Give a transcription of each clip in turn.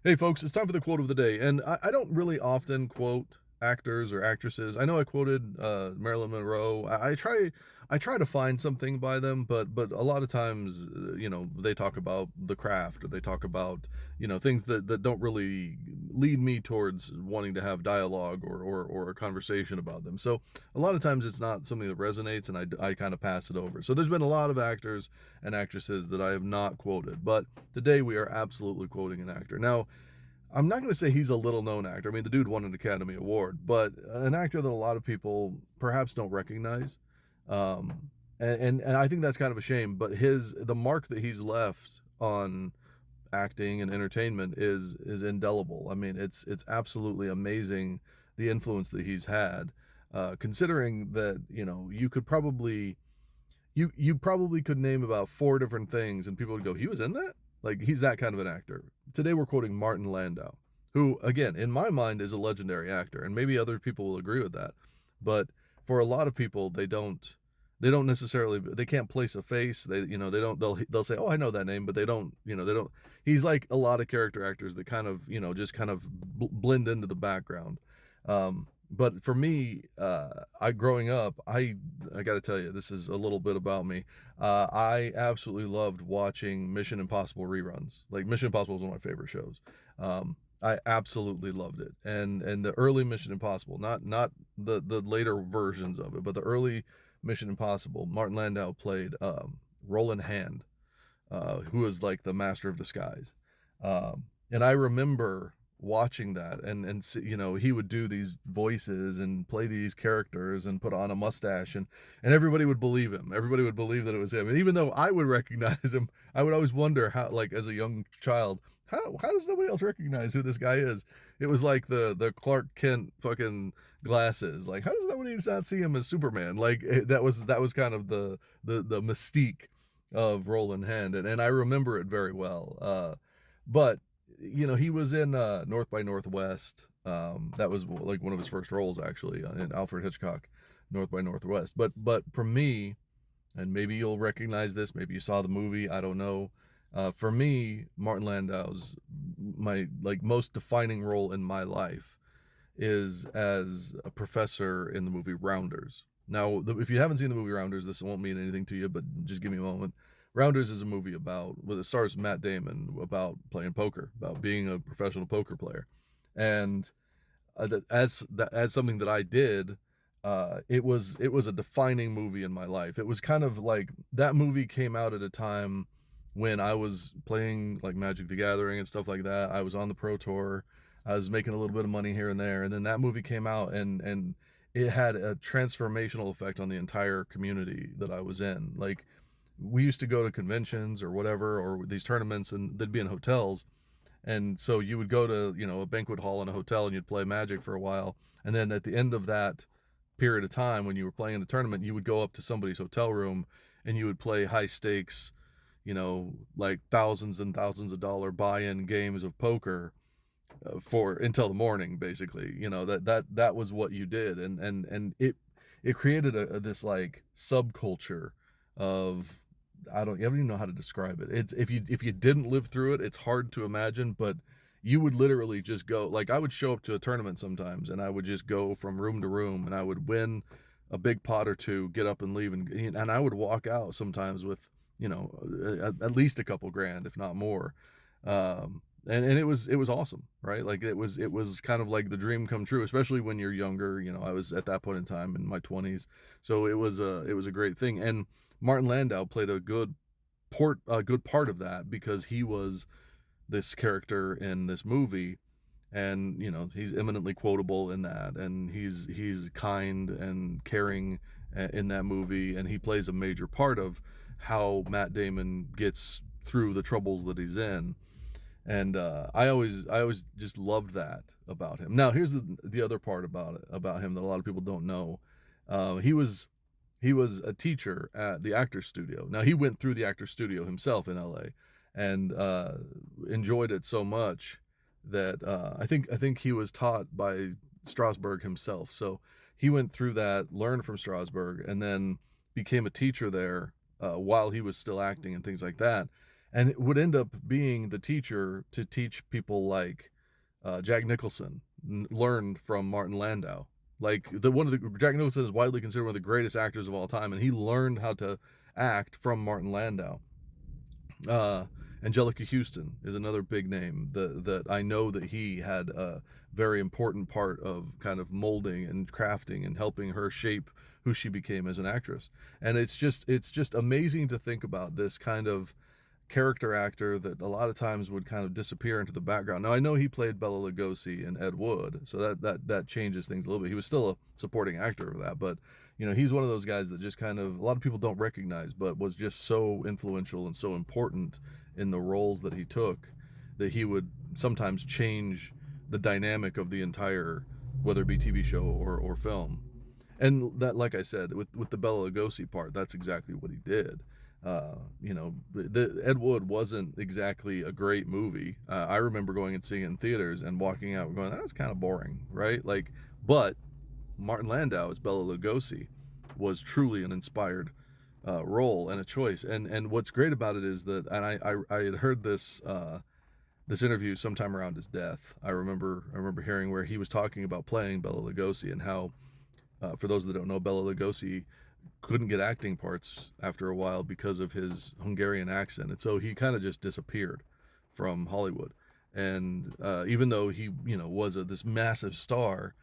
Hey, folks, it's time for the quote of the day. And I don't really often quote actors or actresses. I know I quoted Marilyn Monroe. I try to find something by them, but a lot of times, they talk about the craft or they talk about, things that don't really lead me towards wanting to have dialogue or a conversation about them. So a lot of times it's not something that resonates and I kind of pass it over. So there's been a lot of actors and actresses that I have not quoted, but today we are absolutely quoting an actor. Now, I'm not going to say he's a little known actor. I mean, the dude won an Academy Award, but an actor that a lot of people perhaps don't recognize. Um, and I think that's kind of a shame. But the mark that he's left on acting and entertainment is indelible. I mean, it's absolutely amazing the influence that he's had. Considering that you probably could name about four different things, and people would go, "He was in that." Like he's that kind of an actor. Today we're quoting Martin Landau, who, again, in my mind, is a legendary actor, and maybe other people will agree with that. But for a lot of people, they don't necessarily they can't place a face. They don't they'll say, "Oh, I know that name," but they don't. He's like a lot of character actors that kind of just kind of blend into the background. But for me, I growing up, I got to tell you, this is a little bit about me. I absolutely loved watching Mission Impossible reruns. Like Mission Impossible was one of my favorite shows. I absolutely loved it, and the early Mission Impossible, not the later versions of it, but the early Mission Impossible. Martin Landau played Roland Hand, who was like the master of disguise. And I remember watching that and he would do these voices and play these characters and put on a mustache and everybody would believe him. Everybody would believe that it was him. And even though I would recognize him, I would always wonder how, like, as a young child, how does nobody else recognize who this guy is? It was like the Clark Kent fucking glasses. Like, how does nobody not see him as Superman? Like that was kind of the mystique of Roland Hand, and I remember it very well. But he was in North by Northwest. That was like one of his first roles, actually, in Alfred Hitchcock, North by Northwest. But for me, and maybe you'll recognize this, maybe you saw the movie, I don't know. For me, Martin Landau's my like most defining role in my life is as a professor in the movie Rounders. Now, if you haven't seen the movie Rounders, this won't mean anything to you, but just give me a moment. Rounders is a movie about, well, it stars Matt Damon, about playing poker, about being a professional poker player, and as something that I did, it was a defining movie in my life. It was kind of like that movie came out at a time when I was playing like Magic the Gathering and stuff like that. I was on the pro tour. I was making a little bit of money here and there, and then that movie came out, and it had a transformational effect on the entire community that I was in. Like, we used to go to conventions or whatever, or these tournaments, and they'd be in hotels, and so you would go to a banquet hall in a hotel and you'd play Magic for a while, and then at the end of that period of time when you were playing in the tournament, you would go up to somebody's hotel room and you would play high stakes, like thousands and thousands of dollar buy-in games of poker for until the morning, basically. That was what you did, and it created this like subculture of, I don't even know how to describe it. It's if you didn't live through it, it's hard to imagine, but you would literally just go, like, I would show up to a tournament sometimes and I would just go from room to room and I would win a big pot or two, get up and leave, and I would walk out sometimes with, at least a couple grand, if not more. And it was awesome, right? Like, it was kind of like the dream come true, especially when you're younger. I was at that point in time in my 20s, so it was a great thing. And Martin Landau played a good part of that, because he was this character in this movie, and he's eminently quotable in that, and he's kind and caring in that movie, and he plays a major part of how Matt Damon gets through the troubles that he's in. And I always just loved that about him. Now, here's the other part about him that a lot of people don't know. He was a teacher at the Actors Studio. Now, he went through the Actors Studio himself in L.A. and enjoyed it so much that I think he was taught by Strasberg himself. So he went through that, learned from Strasberg, and then became a teacher there while he was still acting and things like that. and it would end up being the teacher to teach people like Jack Nicholson learned from Martin Landau. Like Jack Nicholson is widely considered one of the greatest actors of all time, and he learned how to act from Martin Landau. Angelica Houston is another big name that I know that he had a very important part of kind of molding and crafting and helping her shape who she became as an actress. And it's just amazing to think about this kind of character actor that a lot of times would kind of disappear into the background. Now I know he played Bela Lugosi in Ed Wood, so that changes things a little bit. He was still a supporting actor of that, but he's one of those guys that just kind of a lot of people don't recognize, but was just so influential and so important in the roles that he took that he would sometimes change the dynamic of the entire, whether it be TV show or film. And that, like I said, with the Bela Lugosi part, that's exactly what he did. The Ed Wood wasn't exactly a great movie. I remember going and seeing it in theaters and walking out and going, that's kind of boring, right? Like, but Martin Landau as Bela Lugosi was truly an inspired role and a choice. And what's great about it is that, and I had heard this this interview sometime around his death. I remember hearing where he was talking about playing Bela Lugosi and how, for those that don't know, Bela Lugosi couldn't get acting parts after a while because of his Hungarian accent, and so he kind of just disappeared from Hollywood. And even though he was this massive star,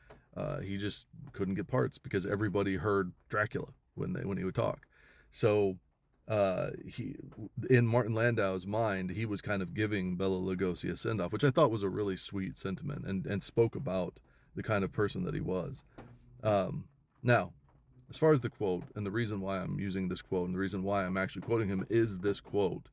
he just couldn't get parts because everybody heard Dracula when he would talk. So he in Martin Landau's mind, he was kind of giving Bela Lugosi a send off, which I thought was a really sweet sentiment and spoke about the kind of person that he was. Now, as far as the quote, and the reason why I'm using this quote and the reason why I'm actually quoting him is this quote.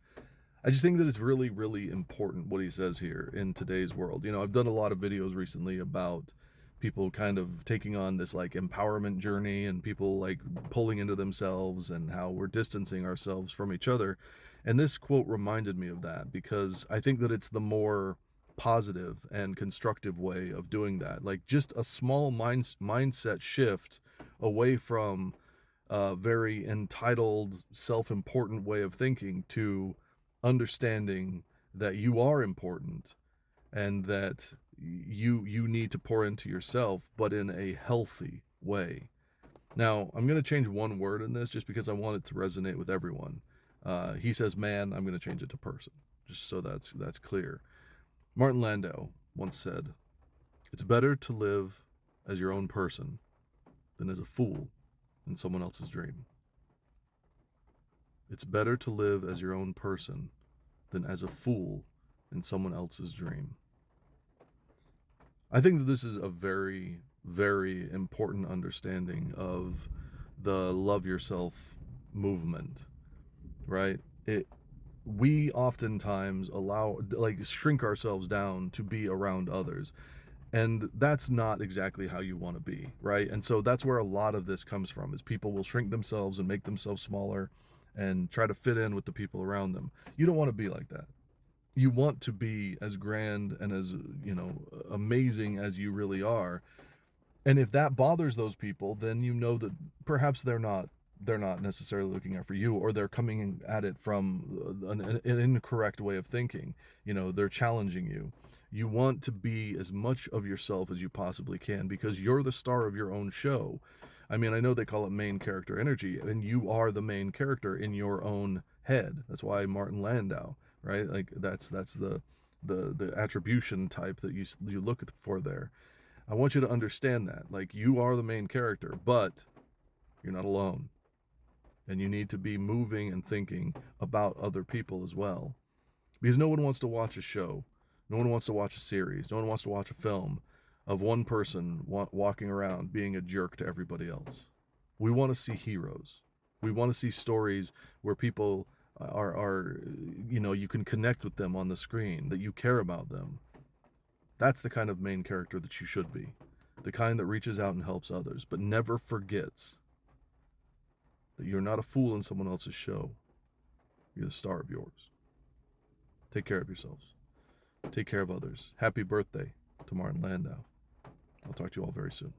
I just think that it's really, really important what he says here in today's world. I've done a lot of videos recently about people kind of taking on this like empowerment journey and people like pulling into themselves and how we're distancing ourselves from each other. And this quote reminded me of that because I think that it's the more positive and constructive way of doing that. Like just a small mindset shift away from a very entitled, self-important way of thinking to understanding that you are important and that you need to pour into yourself, but in a healthy way. Now, I'm going to change one word in this just because I want it to resonate with everyone. He says man, I'm going to change it to person, just so that's clear. Martin Landau once said, "It's better to live as your own person than as a fool in someone else's dream." It's better to live as your own person than as a fool in someone else's dream. I think that this is a very, very important understanding of the love yourself movement, right? We oftentimes shrink ourselves down to be around others. And that's not exactly how you want to be, right? And so that's where a lot of this comes from, is people will shrink themselves and make themselves smaller and try to fit in with the people around them. You don't want to be like that. You want to be as grand and as, amazing as you really are. And if that bothers those people, then you know that perhaps they're not necessarily looking out for you, or they're coming at it from an incorrect way of thinking. They're challenging you. You want to be as much of yourself as you possibly can because you're the star of your own show. I mean, I know they call it main character energy, and you are the main character in your own head. That's why Martin Landau, right? Like that's the attribution type that you look for there. I want you to understand that. Like, you are the main character, but you're not alone. And you need to be moving and thinking about other people as well. Because no one wants to watch a show. No one wants to watch a series. No one wants to watch a film of one person walking around being a jerk to everybody else. We want to see heroes. We want to see stories where people are you can connect with them on the screen, that you care about them. That's the kind of main character that you should be. The kind that reaches out and helps others, but never forgets that you're not a fool in someone else's show. You're the star of yours. Take care of yourselves. Take care of others. Happy birthday to Martin Landau. I'll talk to you all very soon.